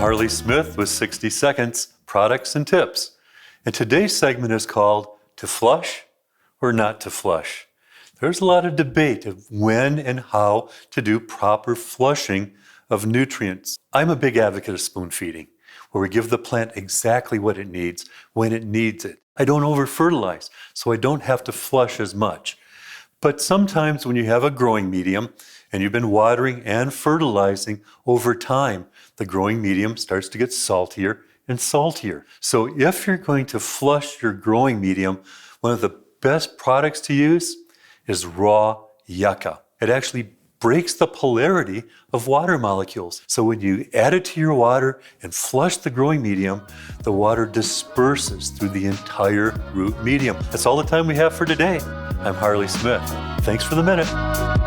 Harley Smith with 60 Seconds, Products and Tips. And today's segment is called To Flush or Not to Flush. There's a lot of debate of when and how to do proper flushing of nutrients. I'm a big advocate of spoon feeding, where we give the plant exactly what it needs when it needs it. I don't over-fertilize, so I don't have to flush as much. But sometimes when you have a growing medium and you've been watering and fertilizing over time, the growing medium starts to get saltier and saltier. So if you're going to flush your growing medium, one of the best products to use is raw yucca. It actually breaks the polarity of water molecules. So when you add it to your water and flush the growing medium, the water disperses through the entire root medium. That's all the time we have for today. I'm Harley Smith. Thanks for the minute.